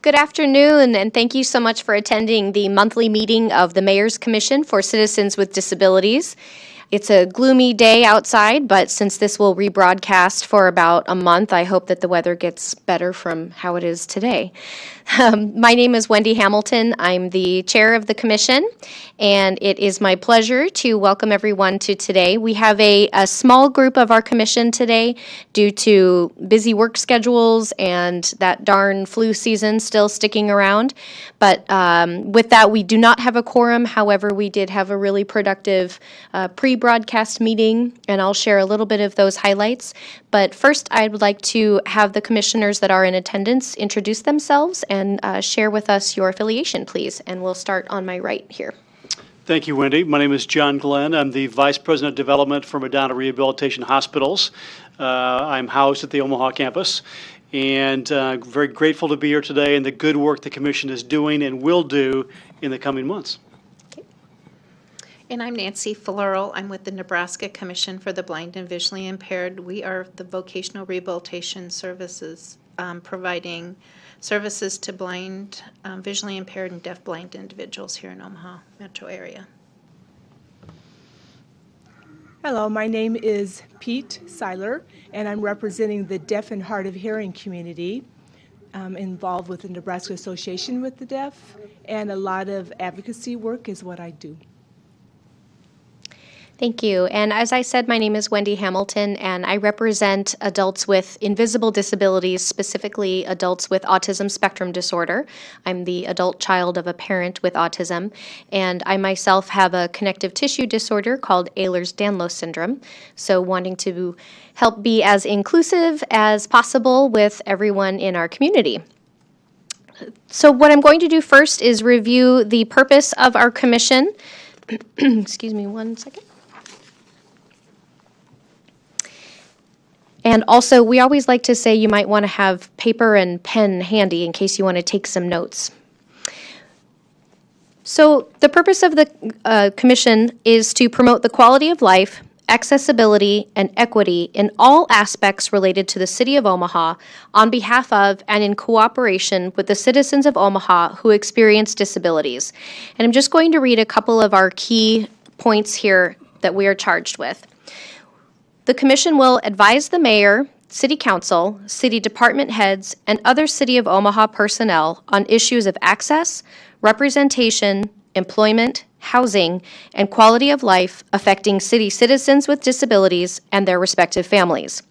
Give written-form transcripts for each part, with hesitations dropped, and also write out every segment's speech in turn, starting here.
Good afternoon, and thank you so much for attending the monthly meeting of the Mayor's Commission for Citizens with Disabilities. It's a gloomy day outside, but since this will rebroadcast for about a month, I hope that the weather gets better from how it is today. My name is Wendy Hamilton. I'm the chair of the commission, and it is my pleasure to welcome everyone to today. We have a small group of our commission today due to busy work schedules and that darn flu season still sticking around. But with that, we do not have a quorum. However, we did have a really productive pre-broadcast meeting, and I'll share a little bit of those highlights. But first, I would like to have the commissioners that are in attendance introduce themselves and share with us your affiliation, please. And we'll start on my right here. Thank you, Wendy. My name is John Glenn. I'm the Vice President of Development for Madonna Rehabilitation Hospitals. I'm housed at the Omaha campus, and very grateful to be here today and the good work the Commission is doing and will do in the coming months. And I'm Nancy Fleural. I'm with the Nebraska Commission for the Blind and Visually Impaired. We are the vocational rehabilitation services, providing services to blind, visually impaired, and deaf-blind individuals here in Omaha metro area. Hello, my name is Pete Seiler, and I'm representing the deaf and hard of hearing community. I'm involved with the Nebraska Association with the Deaf, and a lot of advocacy work is what I do. Thank you. And as I said, my name is Wendy Hamilton, and I represent adults with invisible disabilities, specifically adults with autism spectrum disorder. I'm the adult child of a parent with autism, and I myself have a connective tissue disorder called Ehlers-Danlos syndrome. So wanting to help be as inclusive as possible with everyone in our community. So what I'm going to do first is review the purpose of our commission. Excuse me one second. And also, we always like to say you might want to have paper and pen handy in case you want to take some notes. So the purpose of the commission is to promote the quality of life, accessibility, and equity in all aspects related to the City of Omaha on behalf of and in cooperation with the citizens of Omaha who experience disabilities. And I'm just going to read a couple of our key points here that we are charged with. The Commission will advise the Mayor, City Council, City Department heads, and other City of Omaha personnel on issues of access, representation, employment, housing, and quality of life affecting City citizens with disabilities and their respective families.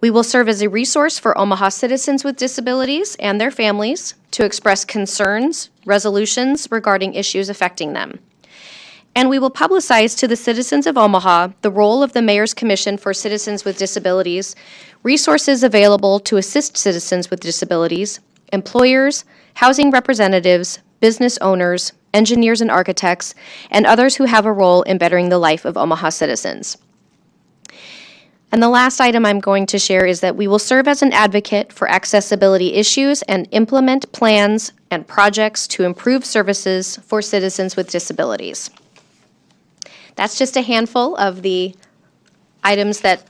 We will serve as a resource for Omaha citizens with disabilities and their families to express concerns, resolutions regarding issues affecting them. And we will publicize to the citizens of Omaha the role of the Mayor's Commission for Citizens with Disabilities, resources available to assist citizens with disabilities, employers, housing representatives, business owners, engineers and architects, and others who have a role in bettering the life of Omaha citizens. And the last item I'm going to share is that we will serve as an advocate for accessibility issues and implement plans and projects to improve services for citizens with disabilities. That's just a handful of the items that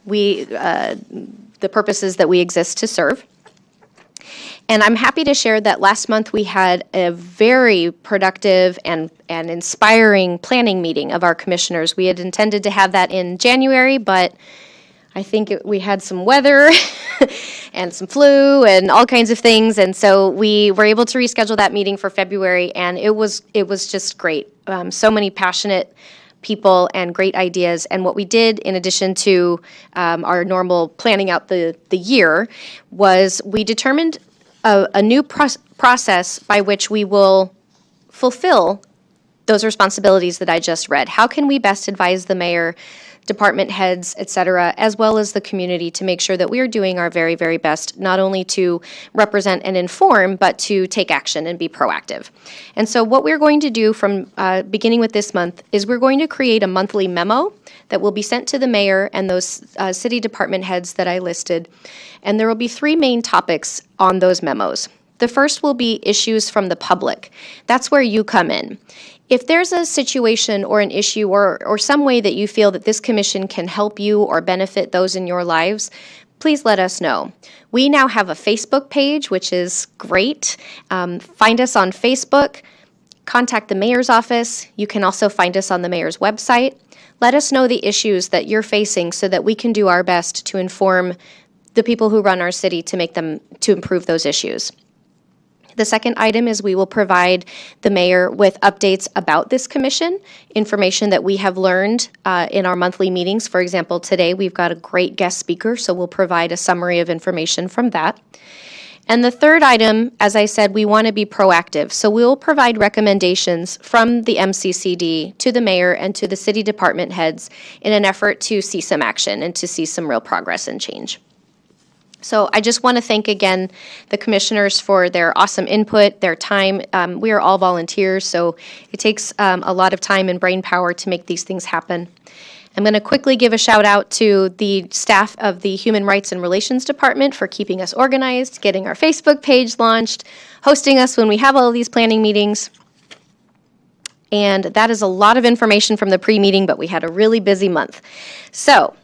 the purposes that we exist to serve. And I'm happy to share that last month we had a very productive and inspiring planning meeting of our commissioners. We had intended to have that in January, but I think we had some weather and some flu and all kinds of things, and so we were able to reschedule that meeting for February, and it was just great. So many passionate people and great ideas, and what we did in addition to our normal planning out the year was we determined a new process by which we will fulfill those responsibilities that I just read. How can we best advise the mayor, department heads, et cetera, as well as the community to make sure that we are doing our very, very best, not only to represent and inform, but to take action and be proactive. And so what we're going to do from beginning with this month is we're going to create a monthly memo that will be sent to the mayor and those city department heads that I listed. And there will be three main topics on those memos. The first will be issues from the public. That's where you come in. If there's a situation or an issue or some way that you feel that this commission can help you or benefit those in your lives, please let us know. We now have a Facebook page, which is great. Find us on Facebook. Contact the mayor's office. You can also find us on the mayor's website. Let us know the issues that you're facing so that we can do our best to inform the people who run our city to improve those issues. The second item is we will provide the mayor with updates about this commission, information that we have learned in our monthly meetings. For example, today we've got a great guest speaker, so we'll provide a summary of information from that. And the third item, as I said, we want to be proactive. So we'll provide recommendations from the MCCD to the mayor and to the city department heads in an effort to see some action and to see some real progress and change. So I just want to thank again the commissioners for their awesome input, their time. We are all volunteers, so it takes a lot of time and brain power to make these things happen. I'm going to quickly give a shout out to the staff of the Human Rights and Relations Department for keeping us organized, getting our Facebook page launched, hosting us when we have all of these planning meetings. And that is a lot of information from the pre-meeting, but we had a really busy month. So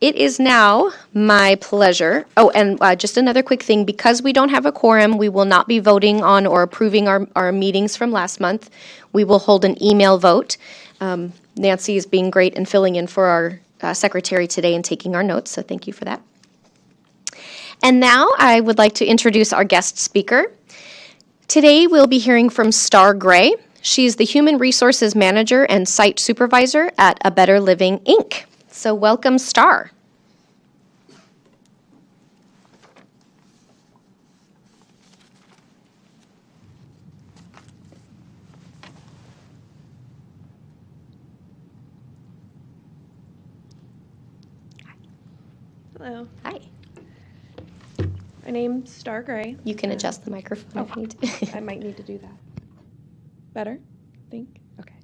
it is now my pleasure. Oh, and just another quick thing. Because we don't have a quorum, we will not be voting on or approving our meetings from last month. We will hold an email vote. Nancy is being great and filling in for our secretary today and taking our notes, so thank you for that. And now I would like to introduce our guest speaker. Today we'll be hearing from Star Gray. She's the Human Resources Manager and Site Supervisor at A Better Living, Inc. So welcome, Star. Hello, Hi. my name's Star Gray. You can adjust the microphone if you need to. I might need to do that. Better? Think? Okay.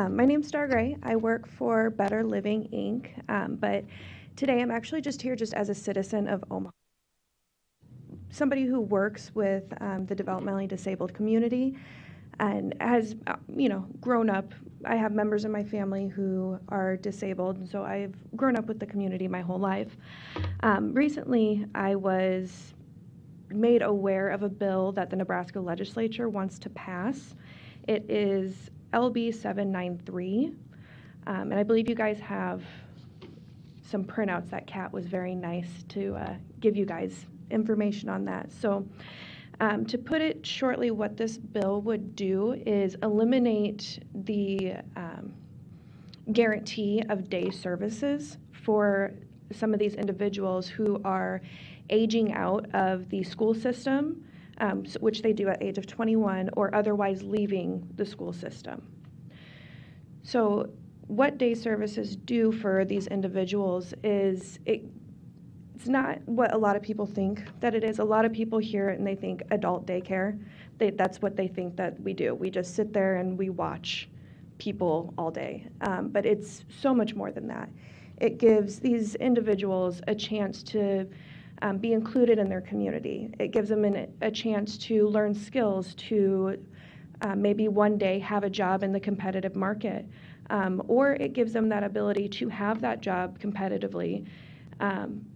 My name's Star Gray. I work for Better Living, Inc., but today I'm actually just here just as a citizen of Omaha. Somebody who works with the developmentally disabled community and has, grown up. I have members in my family who are disabled, and so I've grown up with the community my whole life. Recently, I was made aware of a bill that the Nebraska legislature wants to pass. It is LB 793, and I believe you guys have some printouts. That Kat was very nice to give you guys information on that. So to put it shortly, what this bill would do is eliminate the guarantee of day services for some of these individuals who are aging out of the school system, which they do at age of 21, or otherwise leaving the school system. So what day services do for these individuals is it's not what a lot of people think that it is. A lot of people hear it and they think adult daycare. That's what they think that we do. We just sit there and we watch people all day. But it's so much more than that. It gives these individuals a chance to be included in their community. It gives them a chance to learn skills, to maybe one day have a job in the competitive market. Or it gives them that ability to have that job competitively,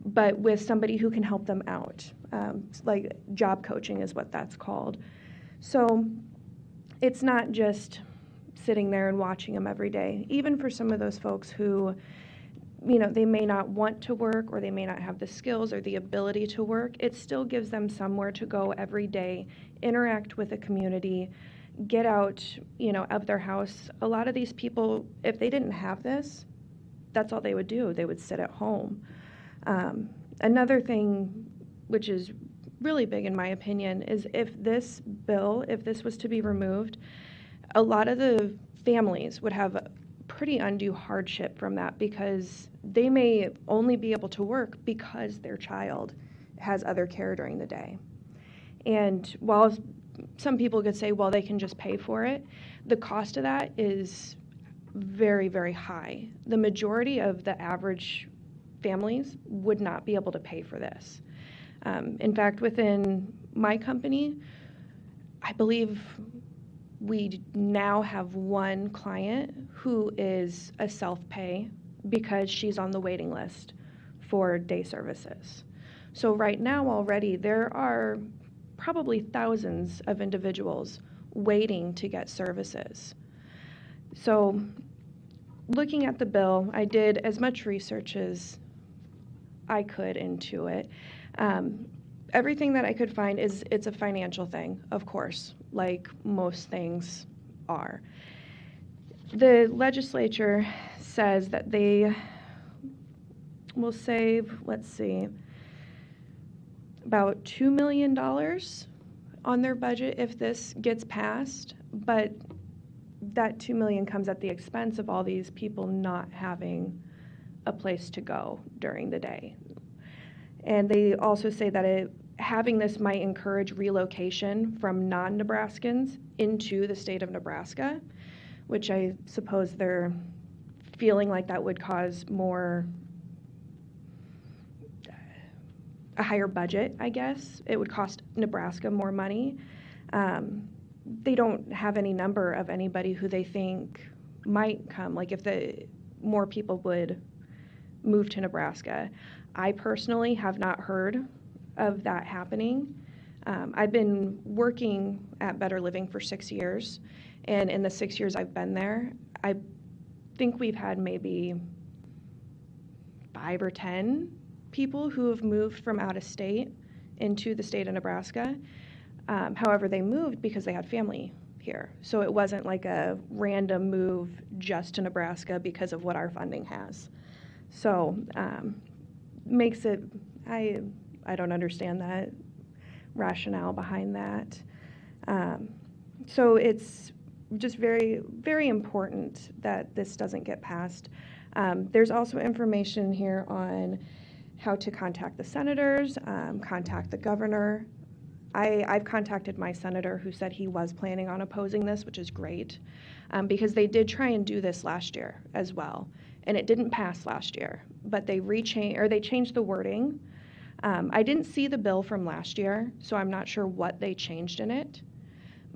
but with somebody who can help them out. Like job coaching is what that's called. So it's not just sitting there and watching them every day. Even for some of those folks who, they may not want to work, or they may not have the skills or the ability to work, it still gives them somewhere to go every day, interact with a community, get out, of their house. A lot of these people, if they didn't have this, that's all they would do. They would sit at home. Another thing, which is really big in my opinion, is if this was to be removed, a lot of the families would have pretty undue hardship from that, because they may only be able to work because their child has other care during the day. And while some people could say, well, they can just pay for it, the cost of that is very, very high. The majority of the average families would not be able to pay for this. In fact, within my company, I believe we now have one client who is a self-pay because she's on the waiting list for day services. So right now already there are probably thousands of individuals waiting to get services. So looking at the bill, I did as much research as I could into it. Everything that I could find is it's a financial thing, of course, like most things are. The legislature says that they will save, let's see, about $2 million on their budget if this gets passed, but that $2 million comes at the expense of all these people not having a place to go during the day. And they also say that having this might encourage relocation from non-Nebraskans into the state of Nebraska, which I suppose they're feeling like that would cause a higher budget, I guess. It would cost Nebraska more money. They don't have any number of anybody who they think might come, like if more people would move to Nebraska. I personally have not heard of that happening. I've been working at Better Living for 6 years, and in the 6 years I've been there, I think we've had maybe 5 or 10 people who have moved from out of state into the state of Nebraska. However, they moved because they had family here. So it wasn't like a random move just to Nebraska because of what our funding has. So makes it, I don't understand that rationale behind that. So it's just very, very important that this doesn't get passed. There's also information here on how to contact the senators, contact the governor. I've contacted my senator who said he was planning on opposing this, which is great, because they did try and do this last year as well, and it didn't pass last year, but they changed the wording. I didn't see the bill from last year, so I'm not sure what they changed in it,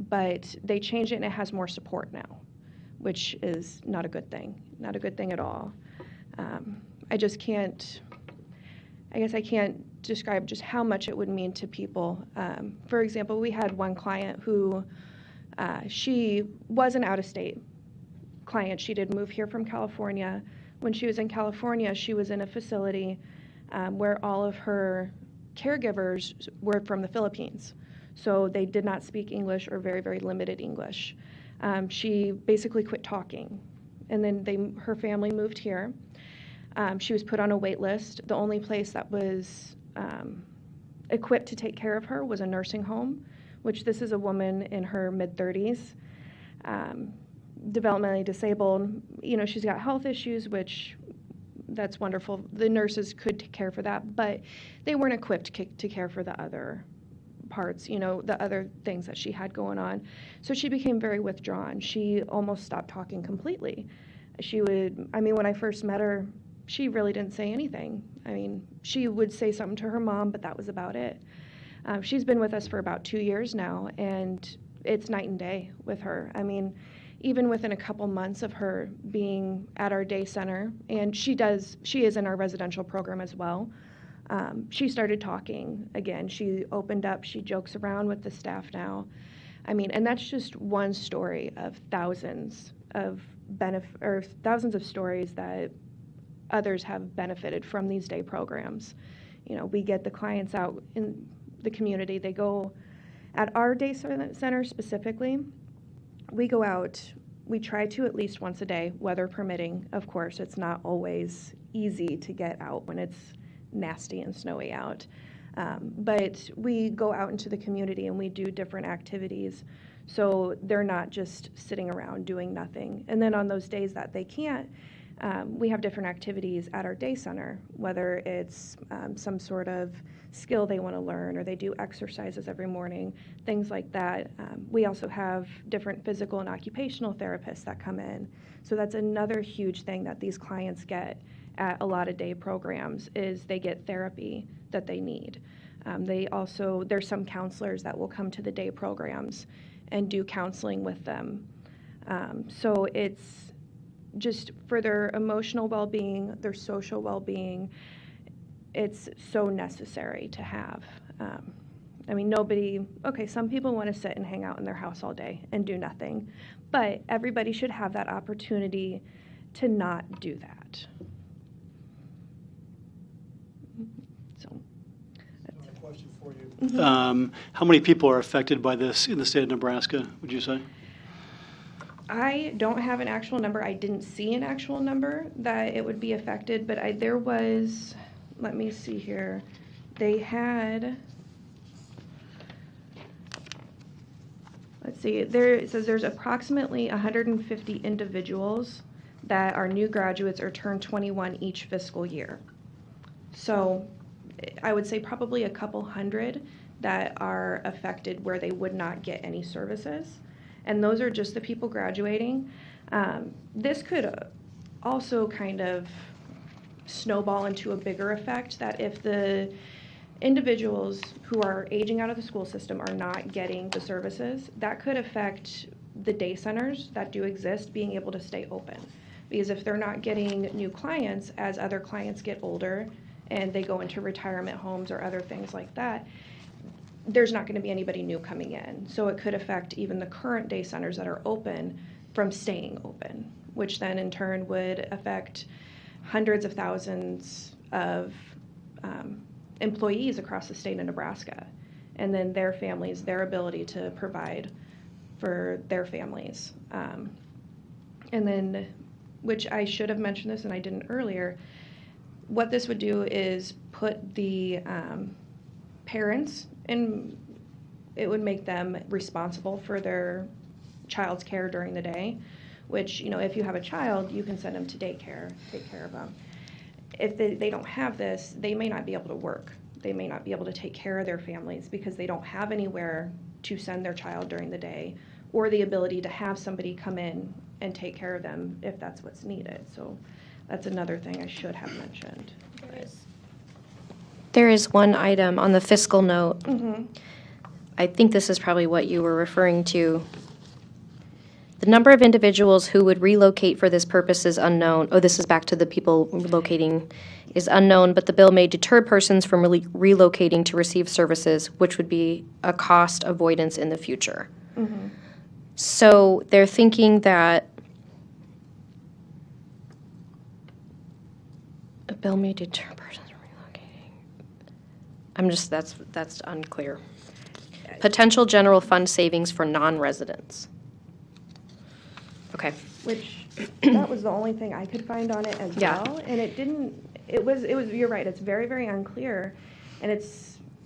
but they changed it and it has more support now, which is not a good thing at all. I guess I can't describe just how much it would mean to people. For example, we had one client who, she was an out-of-state client. She did move here from California. When she was in California, she was in a facility where all of her caregivers were from the Philippines. So they did not speak English or very, very limited English. She basically quit talking. And then her family moved here. She was put on a wait list. The only place that was equipped to take care of her was a nursing home, which this is a woman in her mid-30s, developmentally disabled. You know, she's got health issues, which that's wonderful. The nurses could care for that, but they weren't equipped to care for the other parts, you know, the other things that she had going on. So she became very withdrawn. She almost stopped talking completely. When I first met her, she really didn't say anything. I mean, she would say something to her mom, but that was about it. She's been with us for about 2 years now, and it's night and day with her. I mean, even within a couple months of her being at our day center, and she is in our residential program as well, she started talking again. She opened up, she jokes around with the staff now. I mean, and that's just one story of thousands of stories that others have benefited from these day programs. You know, we get the clients out in the community. They go at our day center specifically. We go out, we try to at least once a day, weather permitting. Of course, it's not always easy to get out when it's nasty and snowy out. But we go out into the community and we do different activities. So they're not just sitting around doing nothing. And then on those days that they can't, we have different activities at our day center, whether it's some sort of skill they want to learn, or they do exercises every morning, things like that. We also have different physical and occupational therapists that come in. So that's another huge thing that these clients get at a lot of day programs, is they get therapy that they need. There's some counselors that will come to the day programs and do counseling with them. So it's just for their emotional well-being, their social well-being. it's so necessary to have. I mean, some people want to sit and hang out in their house all day and do nothing, but everybody should have that opportunity to not do that. So, A question for you. How many people are affected by this in the state of Nebraska, would you say? I don't have an actual number. I didn't see an actual number that it would be affected, but there was, let me see here, they had, let's see, it says there's approximately 150 individuals that are new graduates or turn 21 each fiscal year. So I would say probably a couple hundred that are affected where they would not get any services. And those are just the people graduating. This could also kind of snowball into a bigger effect that if the individuals who are aging out of the school system are not getting the services, that could affect the day centers that do exist being able to stay open. Because if they're not getting new clients as other clients get older and they go into retirement homes or other things like that, there's not going to be anybody new coming in. So it could affect even the current day centers that are open from staying open, which then in turn would affect hundreds of thousands of employees across the state of Nebraska, and then their families, their ability to provide for their families. And then, which I should have mentioned this and I didn't earlier, what this would do is put the parents, and it would make them responsible for their child's care during the day, which, if you have a child, you can send them to daycare, take care of them. If they don't have this, they may not be able to work. They may not be able to take care of their families because they don't have anywhere to send their child during the day or the ability to have somebody come in and take care of them if that's what's needed. So that's another thing I should have mentioned. There is one item on the fiscal note. Mm-hmm. I think this is probably what you were referring to. The number of individuals who would relocate for this purpose is unknown. Oh, this is back to the people relocating is unknown, but the bill may deter persons from relocating to receive services, which would be a cost avoidance in the future. Mm-hmm. So they're thinking that a bill may deter persons from relocating. That's unclear. Potential general fund savings for non-residents. Okay. Which, that was the only thing I could find on it as well. And it was, you're right, it's very, very unclear. And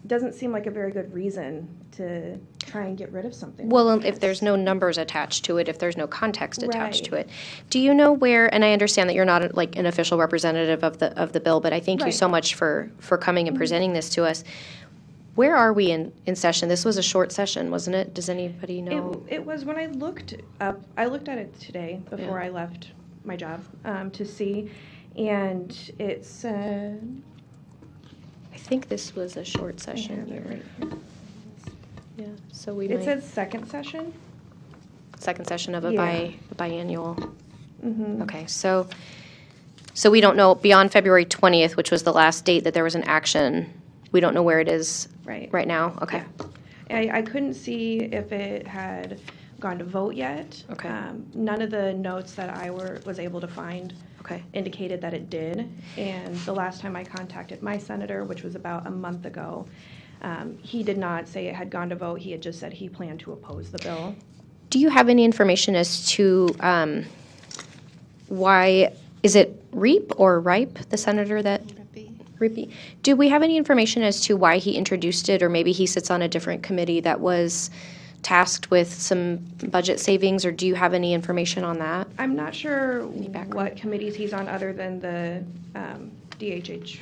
doesn't seem like a very good reason to try and get rid of something. Well, like if this. there's no numbers attached to it, if there's no context attached to Right. it. Do you know where, and I understand that you're not like an official representative of the bill, but I thank you Right. so much for coming and presenting this to us. Where are we in session? This was a short session, wasn't it? Does anybody know? It was when I looked at it today before I left my job to see, and it said, I think this was a short session have it here. right here. Yeah, so we It might, says second session. second session of a Yeah. biannual. Mm-hmm. Okay, so we don't know, beyond February 20th, which was the last date that there was an action, we don't know where it is Right. now? Okay. I couldn't see if it had gone to vote yet. Okay. None of the notes that I was able to find Okay. indicated that it did. And the last time I contacted my senator, which was about a month ago, he did not say it had gone to vote. He had just said he planned to oppose the bill. Do you have any information as to why, is it Reap or Ripe, the senator that? Rippey. Do we have any information as to why he introduced it, or maybe he sits on a different committee that was tasked with some budget savings, or do you have any information on that? I'm not sure background? what committees he's on other than the DHHS,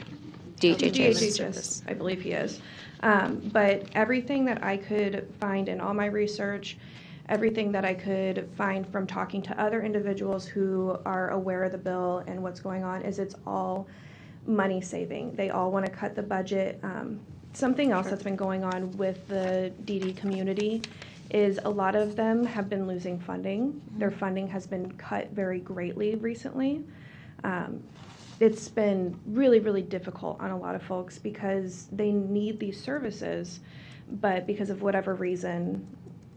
DHHS. I believe he is. But everything that I could find in all my research, everything that I could find from talking to other individuals who are aware of the bill and what's going on, is it's all money saving. They all want to cut the budget. Something else that's been going on with the DD community is a lot of them have been losing funding. Their funding has been cut very greatly recently. it's been really, really difficult on a lot of folks because they need these services, but because of whatever reason,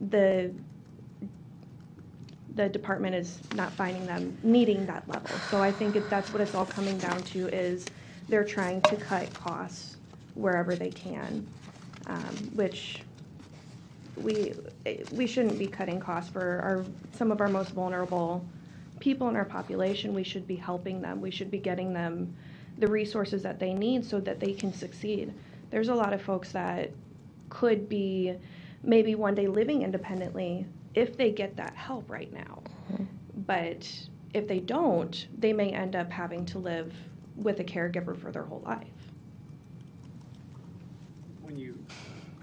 the department is not finding them needing that level. So I think that's what it's all coming down to, is they're trying to cut costs wherever they can, which we shouldn't be cutting costs for some of our most vulnerable people in our population. We should be helping them. We should be getting them the resources that they need so that they can succeed. There's a lot of folks that could be maybe one day living independently if they get that help right now. But if they don't, they may end up having to live with a caregiver for their whole life.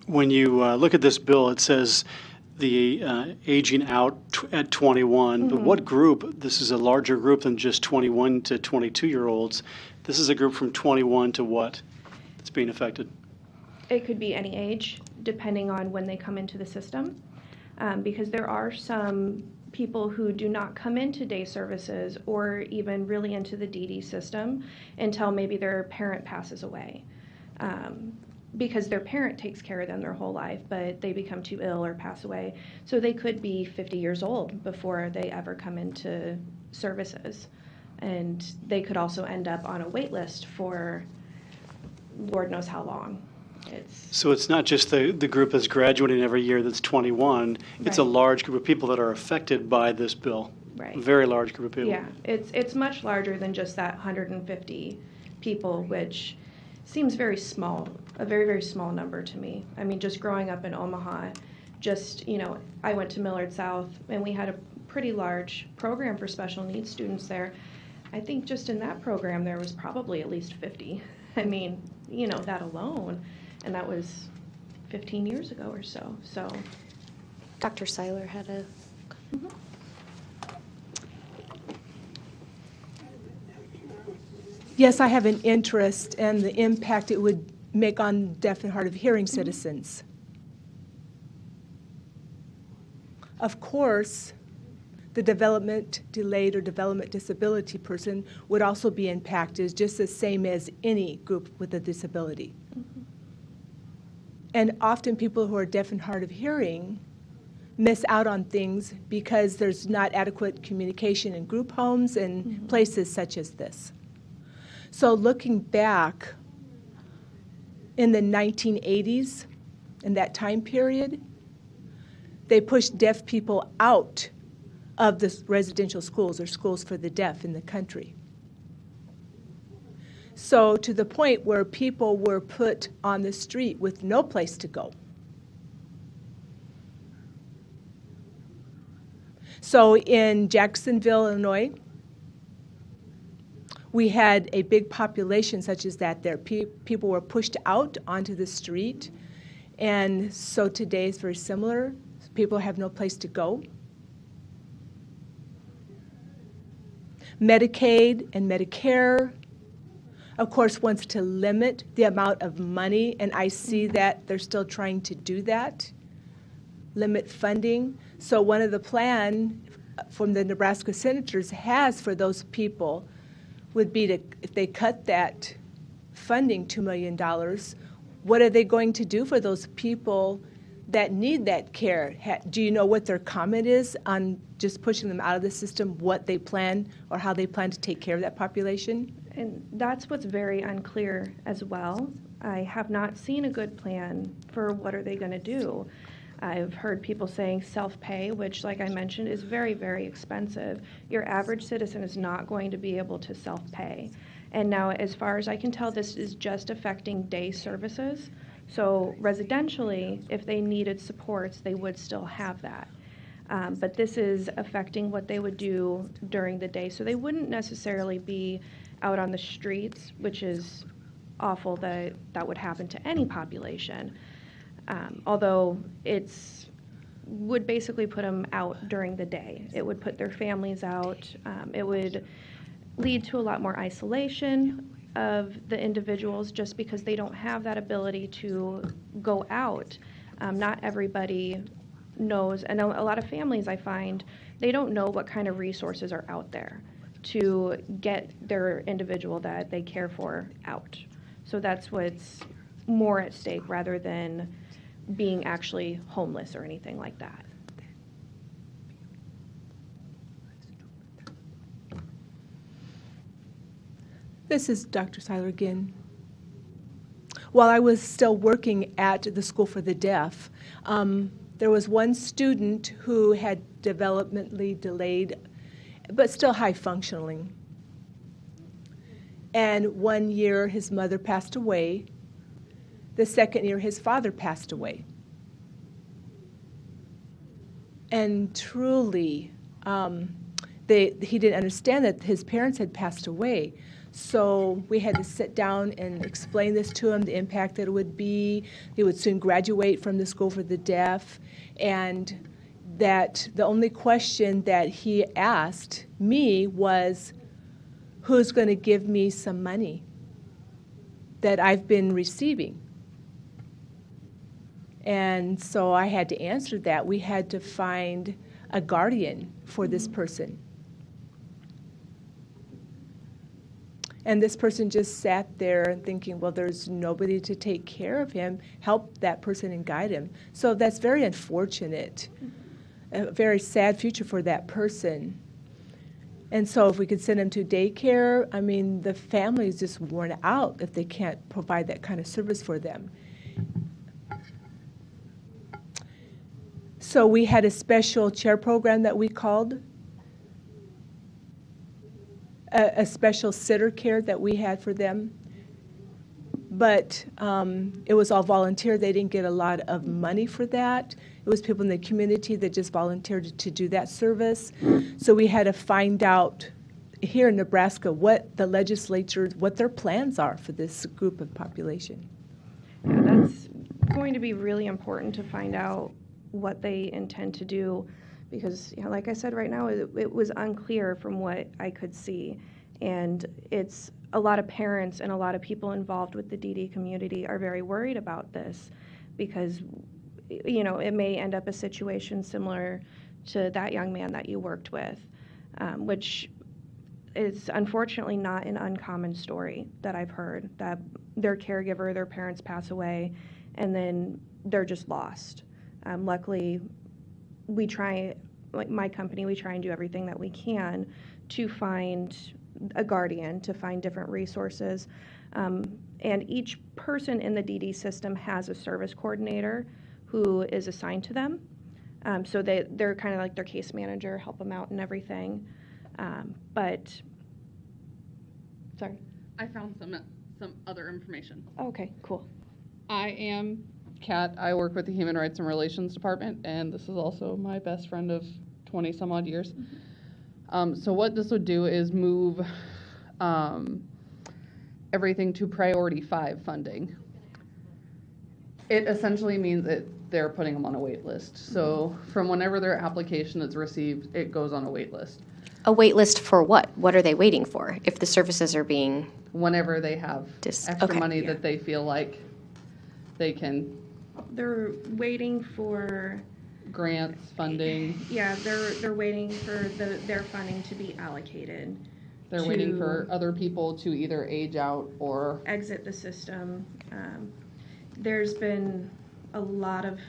When you look at this bill, it says the aging out at 21, but what group? This is a larger group than just 21 to 22-year-olds. This is a group from 21 to what that's being affected? It could be any age, depending on when they come into the system, because there are some people who do not come into day services or even really into the DD system until maybe their parent passes away. Because their parent takes care of them their whole life, but they become too ill or pass away. So they could be 50 years old before they ever come into services. And they could also end up on a wait list for Lord knows how long. So it's not just the group that's graduating every year that's 21. It's a Right. large group of people that are affected by this bill. Right. A very large group of people. Yeah, it's much larger than just that 150 people, which seems very small, a very, very small number to me. I mean, just growing up in Omaha, I went to Millard South, and we had a pretty large program for special needs students there. I think just in that program, there was probably at least 50. I mean, that alone, and that was 15 years ago or so. So, Dr. Seiler had a... Yes, I have an interest in the impact it would make on deaf and hard of hearing citizens. Of course, the development delayed or development disability person would also be impacted just the same as any group with a disability. And often people who are deaf and hard of hearing miss out on things because there's not adequate communication in group homes and places such as this. So looking back in the 1980s, in that time period, they pushed deaf people out of the residential schools or schools for the deaf in the country. So to the point where people were put on the street with no place to go. So in Jacksonville, Illinois, we had a big population such as that there. People were pushed out onto the street. And so today is very similar. People have no place to go. Medicaid and Medicare, of course, wants to limit the amount of money, and I see that they're still trying to do that, limit funding. So one of the plan from the Nebraska senators has for those people would be to, if they cut that funding, $2 million, what are they going to do for those people that need that care? Do you know what their comment is on just pushing them out of the system, what they plan or how they plan to take care of that population? and that's what's very unclear as well. I have not seen a good plan for what are they going to do. I've heard people saying self-pay, which, like I mentioned, is very, very expensive. Your average citizen is not going to be able to self-pay. And now, as far as I can tell, this is just affecting day services. So residentially, if they needed supports, they would still have that. But this is affecting what they would do during the day. So they wouldn't necessarily be out on the streets, which is awful that that would happen to any population. Although it's would basically put them out during the day. It would put their families out. It would lead to a lot more isolation of the individuals just because they don't have that ability to go out. Not everybody knows, and a lot of families I find, they don't know what kind of resources are out there to get their individual that they care for out. So that's what's more at stake rather than being actually homeless or anything like that. This is Dr. Seiler again. While I was still working at the School for the Deaf, there was one student who had developmentally delayed, but still high functioning. And 1 year his mother passed away. The second year his father passed away. And truly, he didn't understand that his parents had passed away. So we had to sit down and explain this to him, the impact that it would be. He would soon graduate from the School for the Deaf, and that the only question that he asked me was, who's going to give me some money that I've been receiving? And so I had to answer that. We had to find a guardian for this person. And this person just sat there thinking, well, there's nobody to take care of him, help that person and guide him. So that's very unfortunate, a very sad future for that person. And so if we could send him to daycare, I mean, the family is just worn out if they can't provide that kind of service for them. So we had a special chair program that we called, a special sitter care that we had for them. But it was all volunteer. They didn't get a lot of money for that. It was people in the community that just volunteered to do that service. So we had to find out here in Nebraska what the legislature, what their plans are for this group of population. Yeah, that's going to be really important to find out what they intend to do, because, you know, like I said, right now it was unclear from what I could see, and it's a lot of parents and a lot of people involved with the DD community are very worried about this, because, you know, it may end up a situation similar to that young man that you worked with, which is unfortunately not an uncommon story that I've heard, that their caregiver, their parents pass away, and then they're just lost. Luckily, we try, like my company, we try and do everything that we can to find a guardian, to find different resources. And each person in the DD system has a service coordinator who is assigned to them. So they're kind of like their case manager, help them out and everything. But, sorry. I found some other information. Okay, cool. I am Kat. I work with the Human Rights and Relations Department, and this is also my best friend of 20 some odd years. So what this would do is move everything to priority 5 funding. It essentially means that they're putting them on a wait list. So from whenever their application is received, it goes on a wait list. A wait list for what? What are they waiting for if the services are being... Whenever they have extra okay. money that they feel like they can... They're waiting for... grants, funding. Yeah, they're waiting for their funding to be allocated. They're waiting for other people to either age out or exit the system. There's been a lot of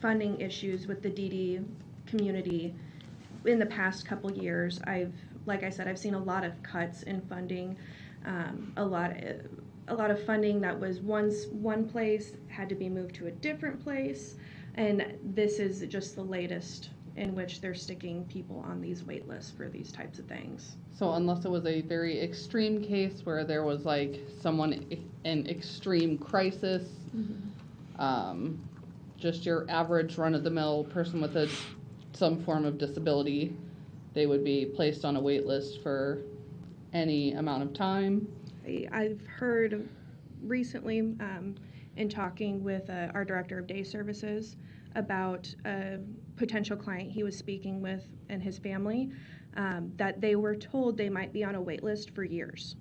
funding issues with the DD community in the past couple years. Like I said, I've seen a lot of cuts in funding. A lot of funding that was once one place had to be moved to a different place. And this is just the latest in which they're sticking people on these wait lists for these types of things. So unless it was a very extreme case where there was like someone in extreme crisis, just your average run-of-the-mill person with some form of disability, they would be placed on a wait list for any amount of time. I've heard recently in talking with our director of day services about a potential client he was speaking with and his family, that they were told they might be on a wait list for years.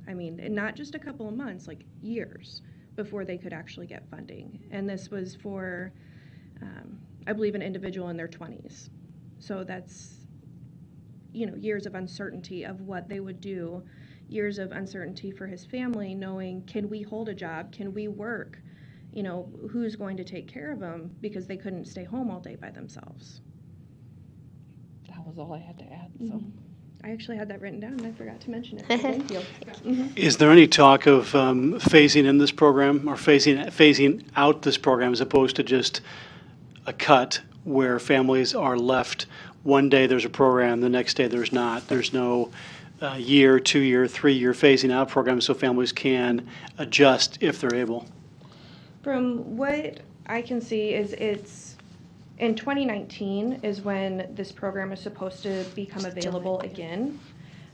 I mean, and not just a couple of months, like years before they could actually get funding. And this was for, I believe, an individual in their 20s. So years of uncertainty of what they would do, years of uncertainty for his family, knowing, can we hold a job? Can we work? Who's going to take care of them, because they couldn't stay home all day by themselves. That was all I had to add, so. Mm-hmm. I actually had that written down and I forgot to mention it. So thank you. Is there any talk of phasing in this program or phasing out this program as opposed to just a cut where families are left one day there's a program, the next day there's not? There's no year, 2 year, 3 year phasing out program so families can adjust if they're able. From what I can see is it's in 2019 is when this program is supposed to become available again,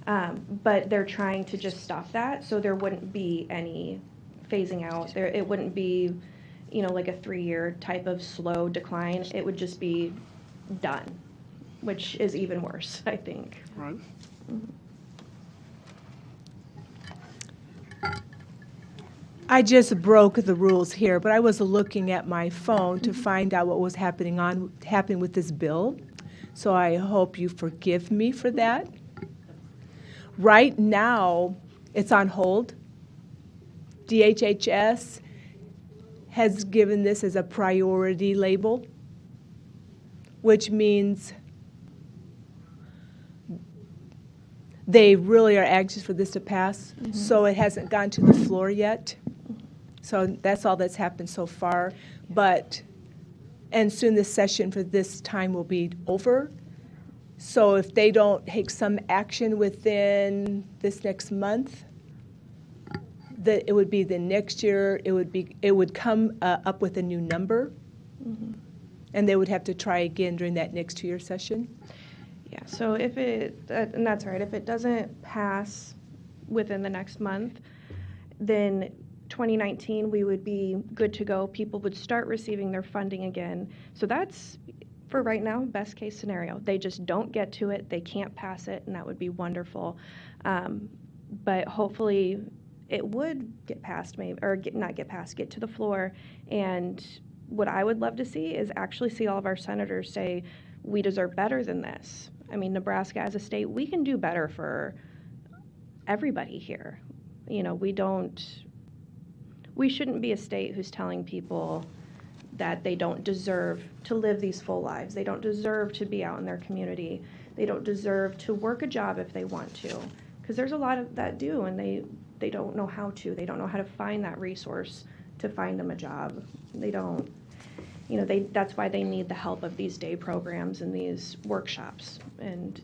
but they're trying to just stop that, so there wouldn't be any phasing out. It wouldn't be, like a 3-year type of slow decline. It would just be done, which is even worse, I think. Right. I just broke the rules here, but I was looking at my phone to find out what was happening with this bill. So I hope you forgive me for that. Right now, it's on hold. DHHS has given this as a priority label, which means they really are anxious for this to pass. So it hasn't gone to the floor yet. So that's all that's happened so far. And soon the session for this time will be over. So if they don't take some action within this next month, that it would be the next year. It would come up with a new number, and they would have to try again during that next 2-year session. Yeah. So if and that's right. If it doesn't pass within the next month, then 2019, we would be good to go. People would start receiving their funding again. So that's, for right now, best case scenario. They just don't get to it. They can't pass it, and that would be wonderful. But hopefully it would get passed, maybe, or not get passed, get to the floor. And what I would love to see is actually see all of our senators say, we deserve better than this. I mean, Nebraska as a state, we can do better for everybody here. We shouldn't be a state who's telling people that they don't deserve to live these full lives. They don't deserve to be out in their community. They don't deserve to work a job if they want to. Because there's a lot of that do, and they don't know how to. They don't know how to find that resource to find them a job. They don't, that's why they need the help of these day programs and these workshops. And,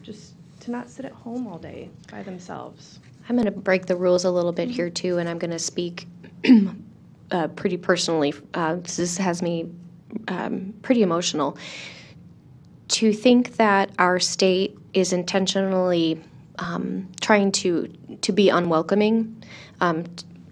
just to not sit at home all day by themselves. I'm going to break the rules a little bit here, too, and I'm going to speak pretty personally. This has me pretty emotional. To think that our state is intentionally trying to be unwelcoming,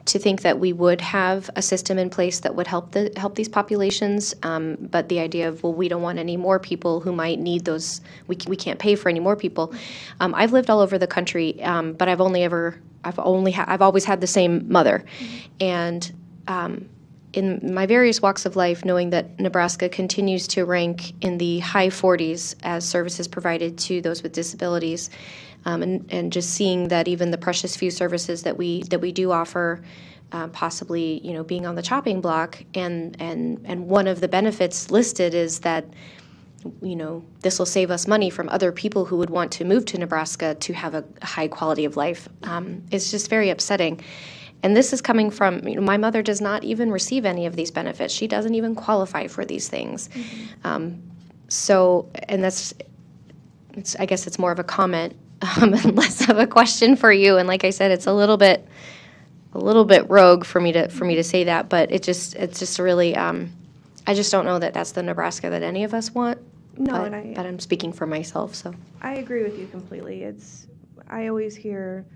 to think that we would have a system in place that would help these populations, but the idea of, well, we don't want any more people who might need those. We can't pay for any more people. I've lived all over the country, but I've always had the same mother, and in my various walks of life, knowing that Nebraska continues to rank in the high 40s as services provided to those with disabilities. And just seeing that even the precious few services that we do offer, possibly being on the chopping block, and one of the benefits listed is that this will save us money from other people who would want to move to Nebraska to have a high quality of life. It's just very upsetting. And this is coming from, my mother does not even receive any of these benefits. She doesn't even qualify for these things. So, and I guess it's more of a comment and less of a question for you. And like I said, it's a little bit rogue for me to say that, but it's just really, I just don't know that that's the Nebraska that any of us want. No, but I'm speaking for myself, so. I agree with you completely. I always hear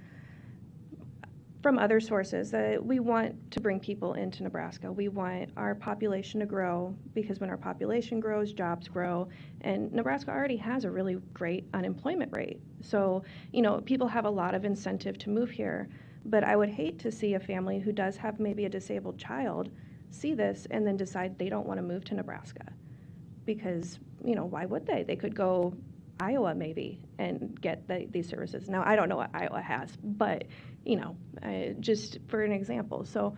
from other sources that we want to bring people into Nebraska. We want our population to grow, because when our population grows, jobs grow, and Nebraska already has a really great unemployment rate. So, people have a lot of incentive to move here, but I would hate to see a family who does have maybe a disabled child see this and then decide they don't want to move to Nebraska. Because, why would they? They could go Iowa maybe and get these services. Now, I don't know what Iowa has, but, just for an example. So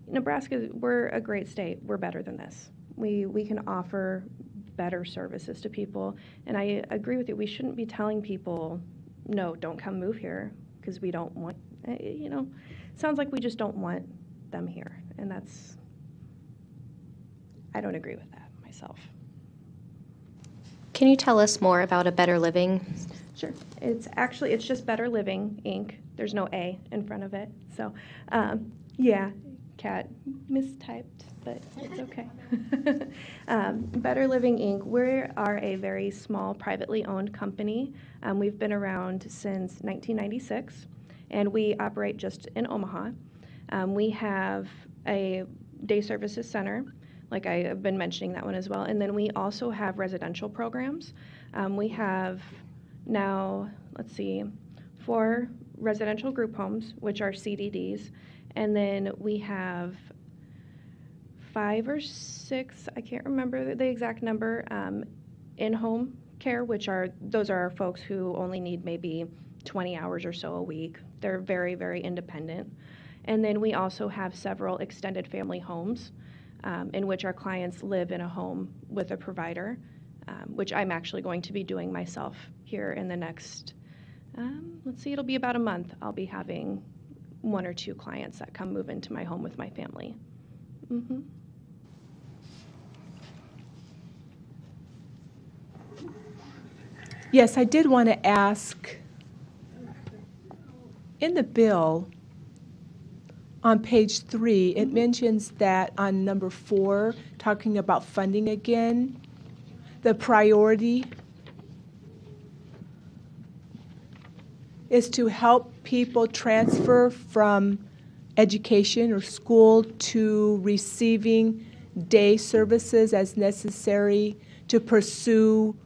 Nebraska, we're a great state. We're better than this. We can offer better services to people. And I agree with you. We shouldn't be telling people, no, don't come move here because we don't want, sounds like we just don't want them here. And I don't agree with that myself. Can you tell us more about A Better Living? Sure. It's just Better Living, Inc. There's no A in front of it. So, Kat mistyped, but it's okay. Better Living, Inc. We are a very small, privately owned company. We've been around since 1996, and we operate just in Omaha. We have a day services center, like I have been mentioning that one as well. And then we also have residential programs. We have now, 4 residential group homes, which are CDDs. And then we have 5 or 6, I can't remember the exact number, in-home care, those are our folks who only need maybe 20 hours or so a week. They're very, very independent. And then we also have several extended family homes in which our clients live in a home with a provider, which I'm actually going to be doing myself here in the next, it'll be about a month. I'll be having 1 or 2 clients that come move into my home with my family. Mm-hmm. Yes, I did want to ask, in the bill, on page 3, it mentions that on number 4, talking about funding again, the priority is to help people transfer from education or school to receiving day services as necessary to pursue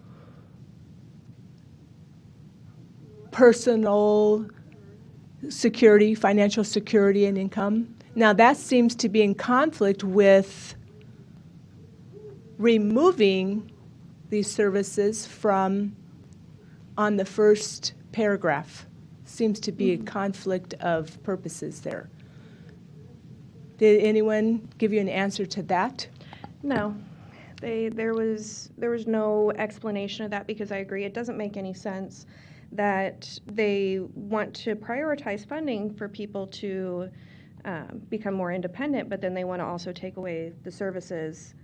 personal security, financial security, and income. Now, that seems to be in conflict with removing these services from on the first paragraph. Seems to be a conflict of purposes there. Did anyone give you an answer to that? No. There was no explanation of that because I agree it doesn't make any sense that they want to prioritize funding for people to become more independent, but then they want to also take away the services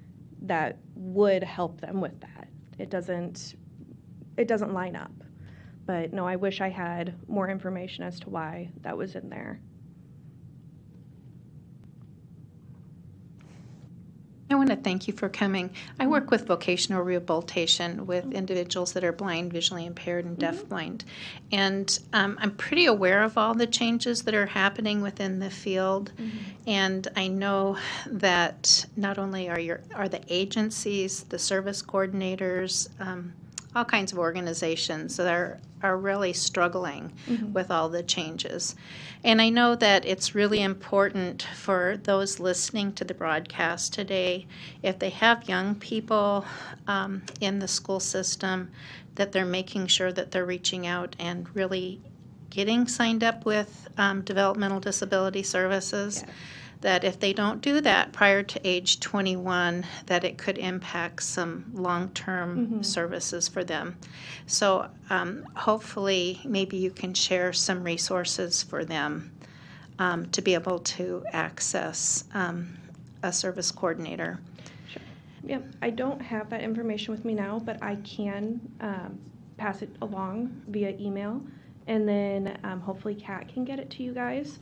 that would help them with that. It doesn't line up. But no, I wish I had more information as to why that was in there. I want to thank you for coming. I work with vocational rehabilitation with individuals that are blind, visually impaired, and deafblind. And I'm pretty aware of all the changes that are happening within the field. And I know that not only are the agencies, the service coordinators, all kinds of organizations that are really struggling with all the changes. And I know that it's really important for those listening to the broadcast today, if they have young people in the school system, that they're making sure that they're reaching out and really getting signed up with developmental disability services. Yes. That if they don't do that prior to age 21, that it could impact some long-term services for them. So hopefully maybe you can share some resources for them to be able to access a service coordinator. Sure. Yeah, I don't have that information with me now, but I can pass it along via email, and then hopefully Kat can get it to you guys.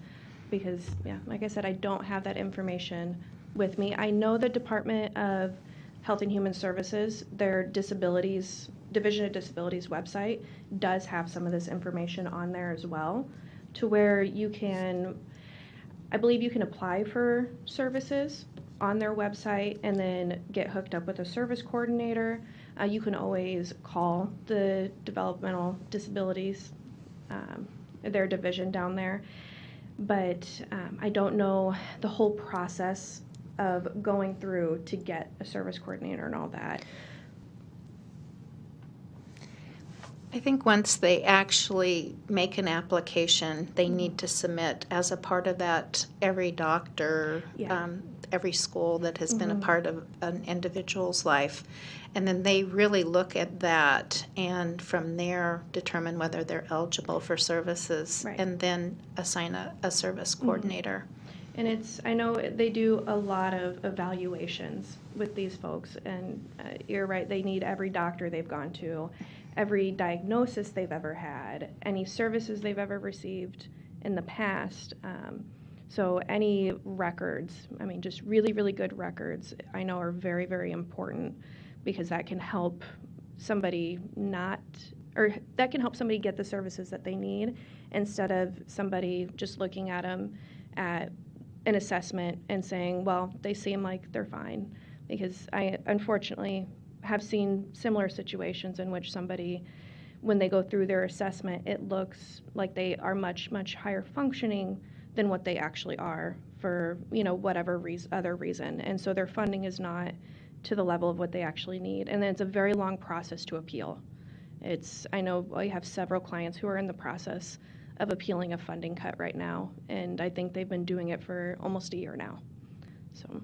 Because, like I said, I don't have that information with me. I know the Department of Health and Human Services, their disabilities, Division of Disabilities website does have some of this information on there as well, to where you can, I believe you can apply for services on their website and then get hooked up with a service coordinator. You can always call the Developmental Disabilities, their division down there. But I don't know the whole process of going through to get a service coordinator and all that. I think once they actually make an application, they need to submit as a part of that every doctor, Yeah. every school that has been a part of an individual's life. And then they really look at that and from there determine whether they're eligible for services Right. and then assign a service coordinator. And I know they do a lot of evaluations with these folks, and you're right, they need every doctor they've gone to, every diagnosis they've ever had, any services they've ever received in the past. So any records, I mean, just really, really good records, I know are very, very important because that can help somebody that can help somebody get the services that they need instead of somebody just looking at them at an assessment and saying, well, they seem like they're fine. Because I unfortunately have seen similar situations in which somebody, when they go through their assessment, it looks like they are much, much higher functioning than what they actually are for, whatever other reason. And so their funding is not to the level of what they actually need. And then it's a very long process to appeal. I know I have several clients who are in the process of appealing a funding cut right now, and I think they've been doing it for almost a year now. So,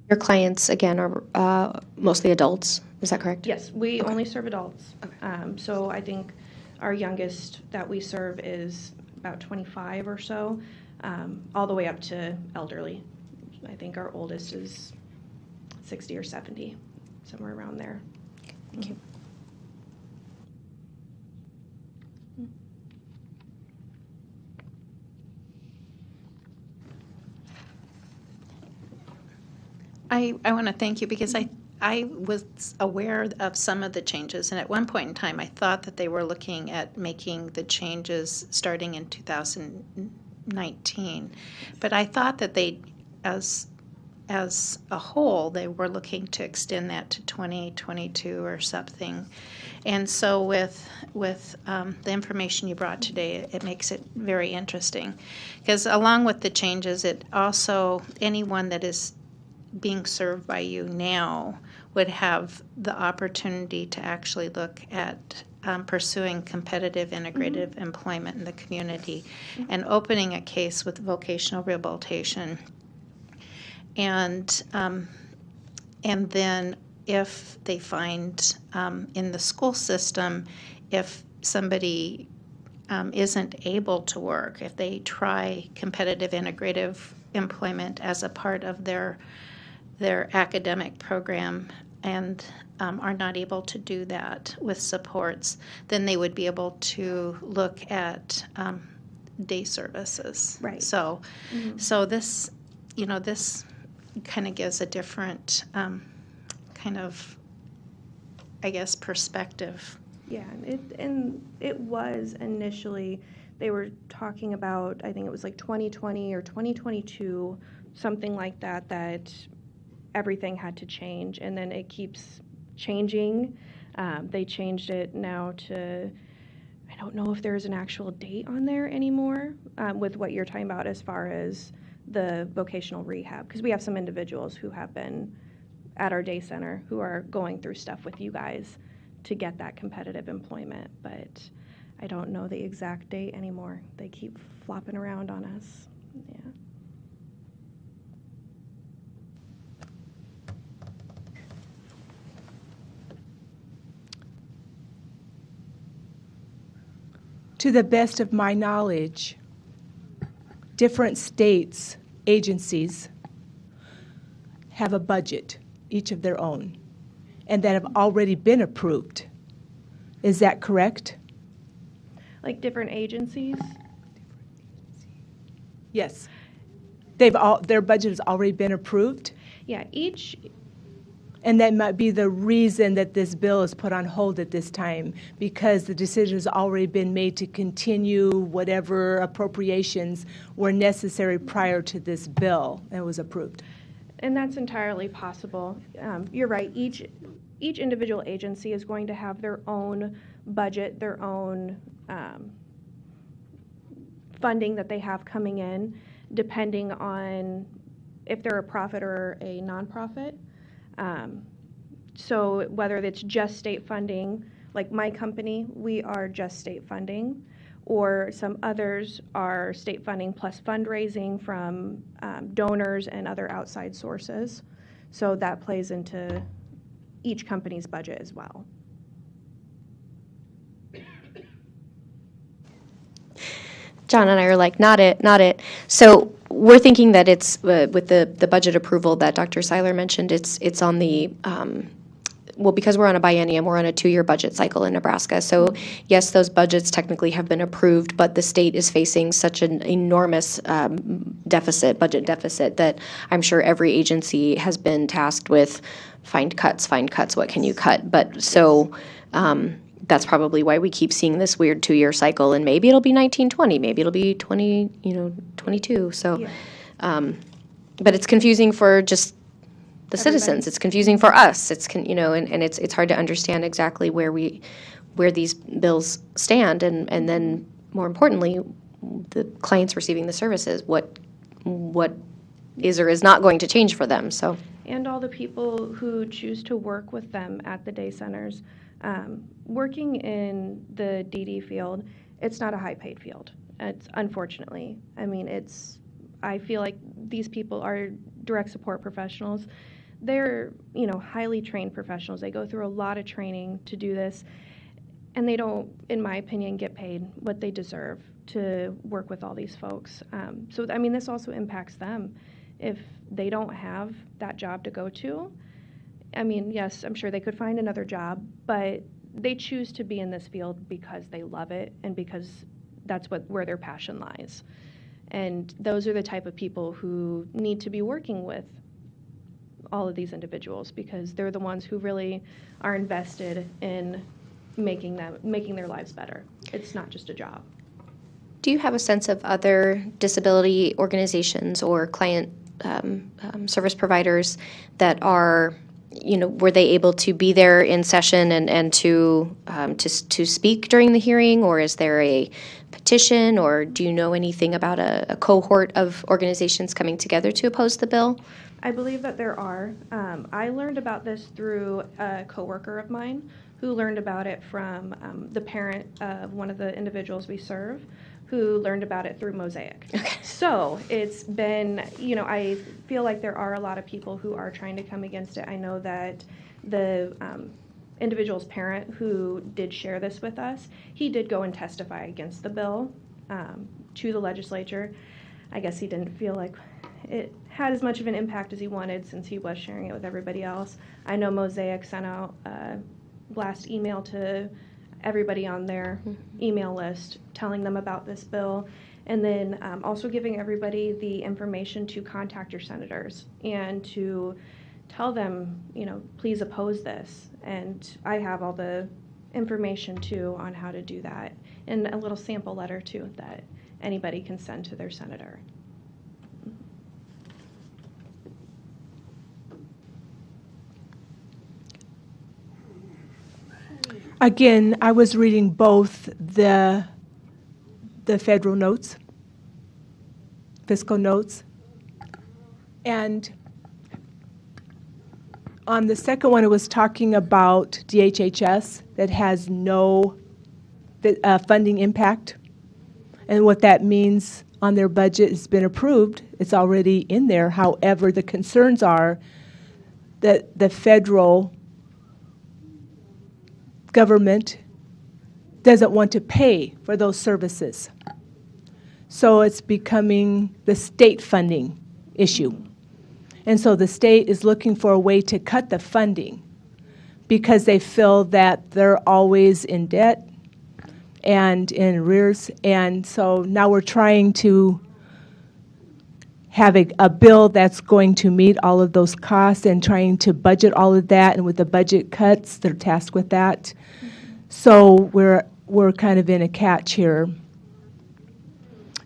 Your clients, again, are mostly adults. Is that correct? yes, we Okay. only serve adults. So I think our youngest that we serve is about 25 or so, all the way up to elderly. I think our oldest is 60 or 70, somewhere around there. Thank you. I want to thank you because I was aware of some of the changes, and at one point in time, I thought that they were looking at making the changes starting in 2019. But I thought that they, as a whole, they were looking to extend that to 2022 or something. And so with the information you brought today, it makes it very interesting. Because along with the changes, it also, anyone that is being served by you now would have the opportunity to actually look at pursuing competitive integrative employment in the community and opening a case with vocational rehabilitation. And then if they find in the school system, if somebody isn't able to work, if they try competitive integrative employment as a part of their academic program and are not able to do that with supports, then they would be able to look at day services. Right. So this, this kind of gives a different kind of, I guess, perspective. Yeah, and it was initially, they were talking about, I think it was like 2020 or 2022, something like that everything had to change, and then it keeps changing. They changed it now to, I don't know if there's an actual date on there anymore with what you're talking about as far as the vocational rehab, because we have some individuals who have been at our day center who are going through stuff with you guys to get that competitive employment, but I don't know the exact date anymore. They keep flopping around on us. Yeah. To the best of my knowledge, different states, agencies have a budget, each of their own, and that have already been approved. Is that correct? Like different agencies? Yes. Their budget has already been approved, Yeah, each, and that might be the reason that this bill is put on hold at this time, because the decision has already been made to continue whatever appropriations were necessary prior to this bill and was approved. and that's entirely possible. You're right, each individual agency is going to have their own budget, their own funding that they have coming in, depending on if they're a profit or a nonprofit. So whether it's just state funding, Like my company, we are just state funding, or some others are state funding plus fundraising from donors and other outside sources. So that plays into each company's budget as well. John and I are like, not it, not it. So we're thinking that it's, with the budget approval that Dr. Seiler mentioned, it's on the, well, because we're on a biennium, we're on a 2-year budget cycle in Nebraska. So yes, those budgets technically have been approved, but the state is facing such an enormous budget deficit, that I'm sure every agency has been tasked with find cuts, what can you cut? But so that's probably why we keep seeing this weird 2-year cycle, and maybe it'll be 1920, maybe it'll be 22. So, Yeah. but it's confusing for just the citizens. It's confusing for us. And it's hard to understand exactly where these bills stand, and then more importantly, the clients receiving the services, what is or is not going to change for them. So, And all the people who choose to work with them at the day centers. Working in the DD field, it's not a high-paid field. It's unfortunately. I mean, I feel like these people are direct support professionals. They're, highly trained professionals. They go through a lot of training to do this, and they don't, in my opinion, get paid what they deserve to work with all these folks. So, I mean, this also impacts them. If they don't have that job to go to, I mean, yes, I'm sure they could find another job, but they choose to be in this field because they love it and because that's where their passion lies. And those are the type of people who need to be working with all of these individuals, because they're the ones who really are invested in making their lives better. It's not just a job. do you have a sense of other disability organizations or client service providers that are, were they able to be there in session and to speak during the hearing, or is there a petition, or do you know anything about a cohort of organizations coming together to oppose the bill? I believe that there are. I learned about this through a coworker of mine who learned about it from the parent of one of the individuals we serve, who learned about it through Mosaic. Okay. So it's been, I feel like there are a lot of people who are trying to come against it. I know that the individual's parent who did share this with us, he did go and testify against the bill to the legislature. I guess he didn't feel like it had as much of an impact as he wanted, since he was sharing it with everybody else. I know Mosaic sent out a blast email to everybody on their email list telling them about this bill, and then also giving everybody the information to contact your senators and to tell them, please oppose this. And I have all the information too on how to do that, and a little sample letter too that anybody can send to their senator. Again, I was reading both the federal notes, fiscal notes, and on the second one, it was talking about DHHS that has no funding impact, and what that means on their budget has been approved. It's already in there. However, the concerns are that the federal government doesn't want to pay for those services. So it's becoming the state funding issue. And so the state is looking for a way to cut the funding because they feel that they're always in debt and in arrears. And so now we're trying to have a bill that's going to meet all of those costs and trying to budget all of that. And with the budget cuts, they're tasked with that. So we're kind of in a catch here.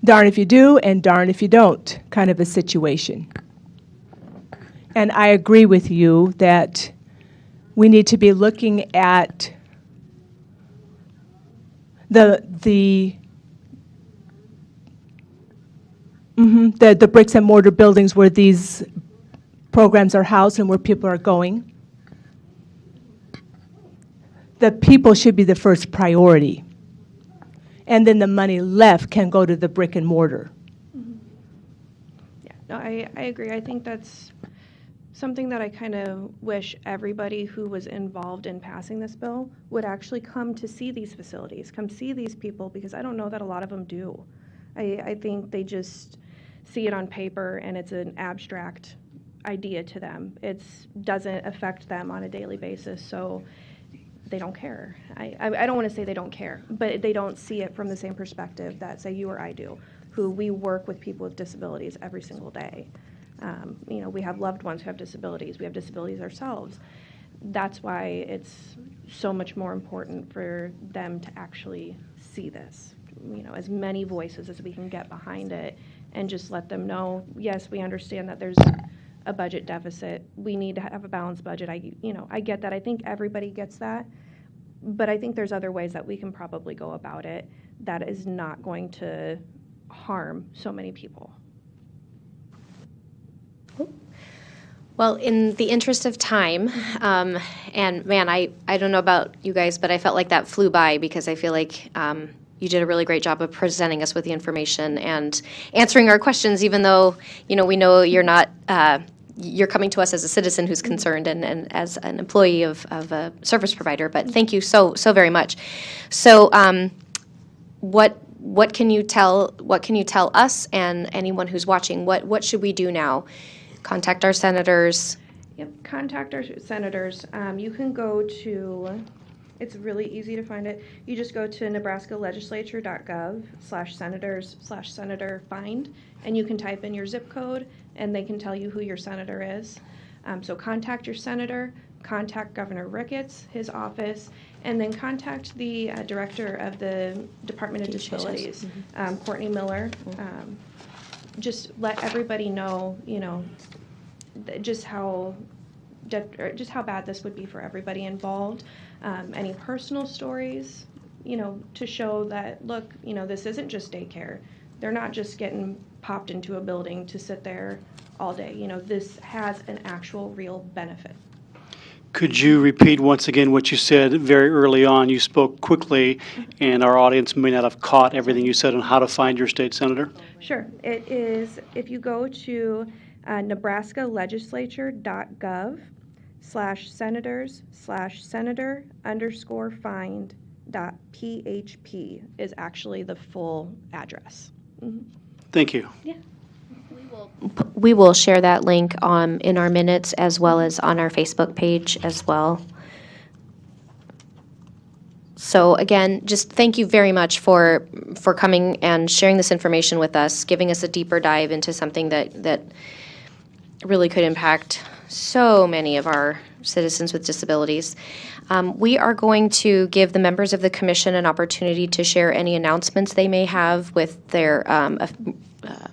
Darn if you do and darn if you don't kind of a situation. And I agree with you that we need to be looking at the bricks and mortar buildings where these programs are housed and where people are going. the people should be the first priority. And then the money left can go to the brick and mortar. Yeah, no, I agree. I think that's something that I kind of wish everybody who was involved in passing this bill would actually come to see these facilities, come see these people, because I don't know that a lot of them do. I think they just see it on paper and it's an abstract idea to them. It doesn't affect them on a daily basis, so they don't care. I don't want to say they don't care, but they don't see it from the same perspective that, say, you or I do, who we work with people with disabilities every single day. You know, we have loved ones who have disabilities. We have disabilities ourselves. That's why it's so much more important for them to actually see this. You know, as many voices as we can get behind it, and just let them know, yes, we understand that there's a budget deficit. We need to have a balanced budget. I get that. I think everybody gets that. But I think there's other ways that we can probably go about it that is not going to harm so many people. Well, in the interest of time, and man, I don't know about you guys, but I felt like that flew by because I feel like you did a really great job of presenting us with the information and answering our questions, even though, you know, we know you're not, you're coming to us as a citizen who's concerned and as an employee of a service provider. But thank you so very much. So, what can you tell us and anyone who's watching? What should we do now? Contact our senators. Yep, contact our senators. You can go to, it's really easy to find it. You just go to nebraskalegislature.gov/senators/senator find, and you can type in your zip code, and they can tell you who your senator is. So contact your senator, contact Governor Ricketts, his office, and then contact the director of the Department of Disabilities, Courtney Miller. Just let everybody know, you know, just how bad this would be for everybody involved. Any personal stories, you know, to show that, look, you know, this isn't just daycare. They're not just getting popped into a building to sit there all day. You know, this has an actual real benefit. Could you repeat once again what you said very early on? You spoke quickly, and our audience may not have caught everything you said on how to find your state senator. Sure. It is, if you go to nebraskalegislature.gov/senators/senator_find.php is actually the full address. Thank you. Yeah. We will share that link in our minutes as well as on our Facebook page as well. So again, just thank you very much for coming and sharing this information with us, giving us a deeper dive into something that really could impact so many of our citizens with disabilities. We are going to give the members of the commission an opportunity to share any announcements they may have with their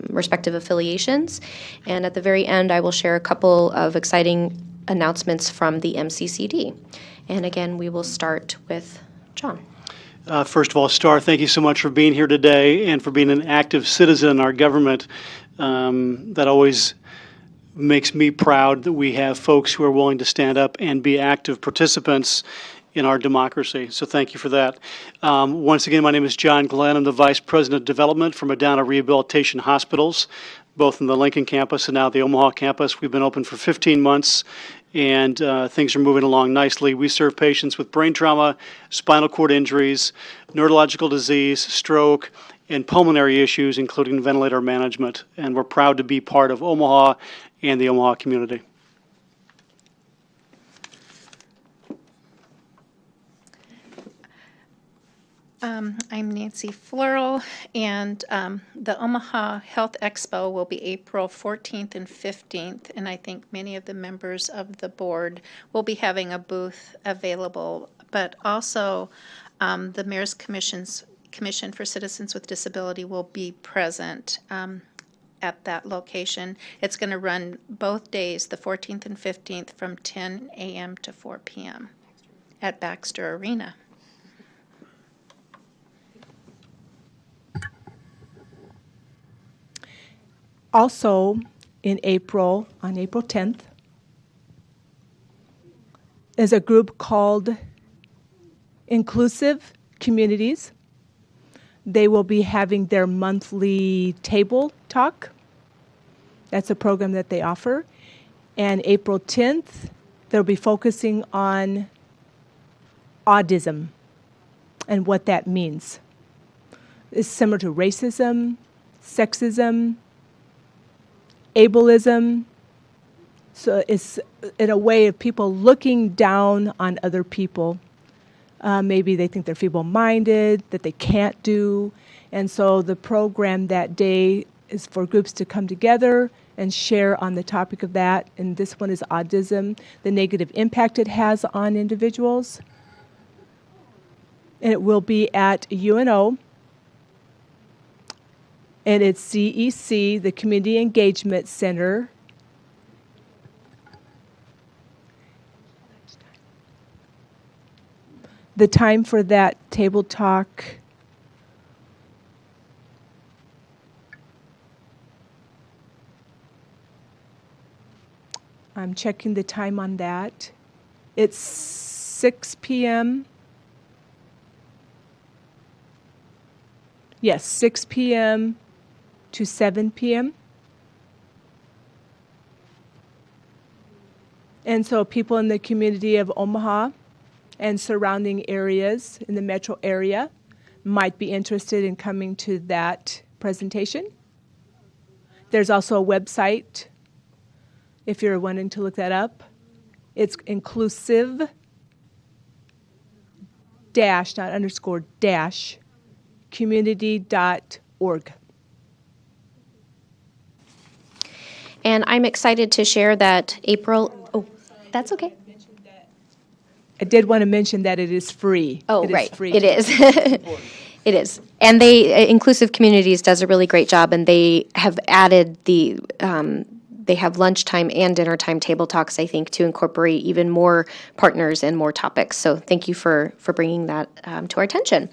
respective affiliations. And at the very end, I will share a couple of exciting announcements from the MCCD. And again, we will start with John. First of all, Star, thank you so much for being here today and for being an active citizen in our government. That always makes me proud that we have folks who are willing to stand up and be active participants in our democracy. So thank you for that. Once again, my name is John Glenn. I'm the Vice President of Development for Medina Rehabilitation Hospitals, both in the Lincoln campus and now the Omaha campus. We've been open for 15 months, and things are moving along nicely. We serve patients with brain trauma, spinal cord injuries, neurological disease, stroke, and pulmonary issues, including ventilator management. And we're proud to be part of Omaha and the Omaha community. I'm Nancy Fleural, and the Omaha Health Expo will be April 14th and 15th, and I think many of the members of the board will be having a booth available, but also the Mayor's Commission for Citizens with Disability will be present at that location. It's going to run both days, the 14th and 15th, from 10 a.m. to 4 p.m. at Baxter Arena. Also, in April, on April 10th, is a group called Inclusive Communities. They will be having their monthly table talk. That's a program that they offer. And April 10th, they'll be focusing on autism and what that means. It's similar to racism, sexism, ableism. So it's in a way of people looking down on other people. Maybe they think they're feeble-minded, that they can't do. And so the program that day is for groups to come together and share on the topic of that. And this one is autism, the negative impact it has on individuals. And it will be at UNO. And it's CEC, the Community Engagement Center. The time for that table talk, I'm checking the time on that. It's 6 p.m. Yes, 6 p.m. to 7 p.m. And so people in the community of Omaha and surrounding areas in the metro area might be interested in coming to that presentation. There's also a website if you're wanting to look that up. It's inclusive dash, not underscore, dash, community.org. And I'm excited to share that that's okay. I did want to mention that it is free. Oh, It is right. free. It is. It is. And Inclusive Communities does a really great job, and they have added they have lunchtime and dinner time table talks, I think, to incorporate even more partners and more topics. So thank you for bringing that to our attention.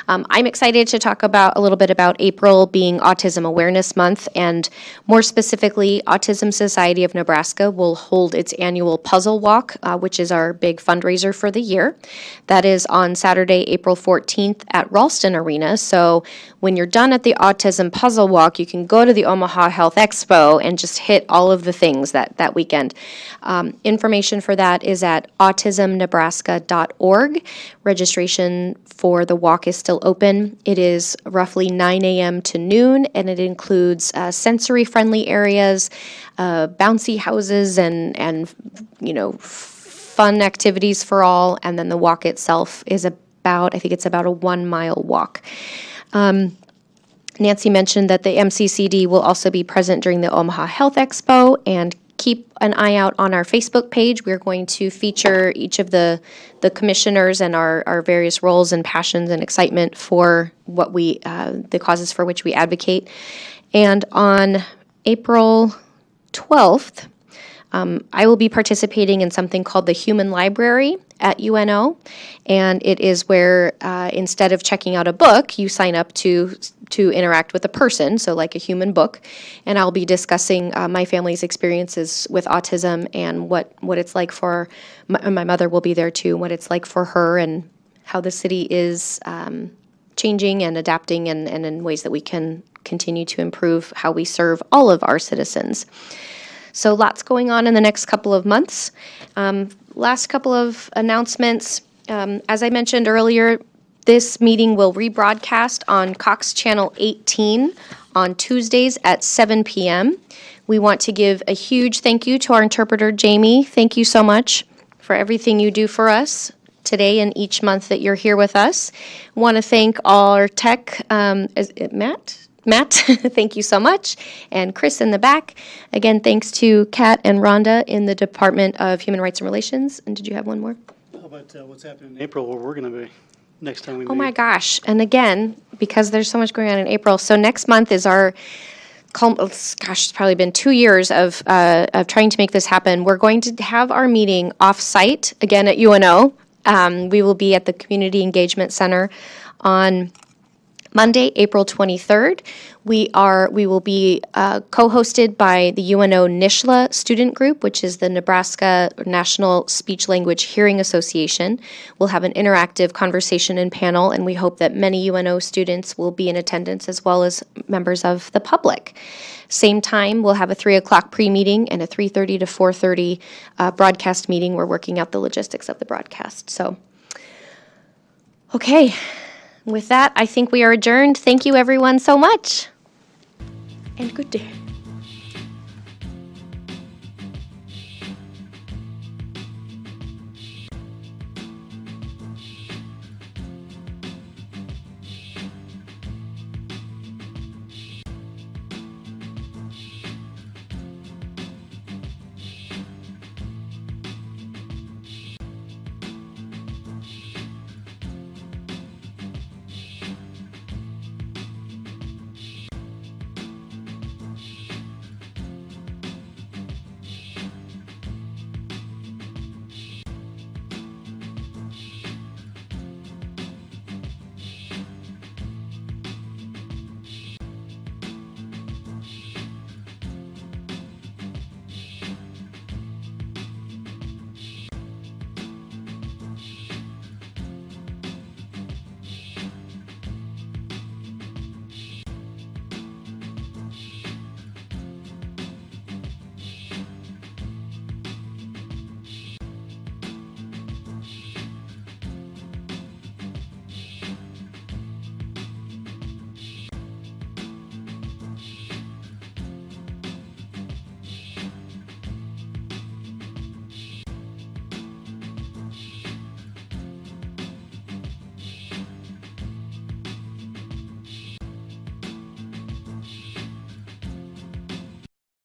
I'm excited to talk about a little bit about April being Autism Awareness Month, and more specifically, Autism Society of Nebraska will hold its annual Puzzle Walk, which is our big fundraiser for the year. That is on Saturday, April 14th at Ralston Arena. So when you're done at the Autism Puzzle Walk, you can go to the Omaha Health Expo and just hit all of the things that weekend. Information for that is at autismnebraska.org. Registration for the walk is still open. It is roughly 9 a.m. to noon, and it includes sensory-friendly areas, bouncy houses, and fun activities for all. And then the walk itself is I think it's about a 1 mile walk. Nancy mentioned that the MCCD will also be present during the Omaha Health Expo, and keep an eye out on our Facebook page. We're going to feature each of the commissioners and our various roles and passions and excitement for what the causes for which we advocate. And on April 12th, I will be participating in something called the Human Library at UNO, and it is where instead of checking out a book, you sign up to interact with a person, so like a human book, and I'll be discussing my family's experiences with autism and what it's like for, my mother will be there too, what it's like for her and how the city is changing and adapting and in ways that we can continue to improve how we serve all of our citizens. So lots going on in the next couple of months. Last couple of announcements. As I mentioned earlier, this meeting will rebroadcast on Cox Channel 18 on Tuesdays at 7 p.m. We want to give a huge thank you to our interpreter, Jamie. Thank you so much for everything you do for us today and each month that you're here with us. Want to thank all our tech, Matt, thank you so much, and Chris in the back. Again, thanks to Kat and Rhonda in the Department of Human Rights and Relations. And did you have one more? How about what's happening in April, where we're going to be next time we meet? Oh my gosh. And again, because there's so much going on in April, so next month is our, it's probably been 2 years of trying to make this happen. We're going to have our meeting off-site, again at UNO. We will be at the Community Engagement Center on Monday, April 23rd, we will be co-hosted by the UNO NISHLA student group, which is the Nebraska National Speech Language Hearing Association. We'll have an interactive conversation and panel, and we hope that many UNO students will be in attendance as well as members of the public. Same time, we'll have a 3 o'clock pre-meeting and a 3:30 to 4:30 broadcast meeting. We're working out the logistics of the broadcast. So, okay. With that, I think we are adjourned. Thank you, everyone, so much. And good day.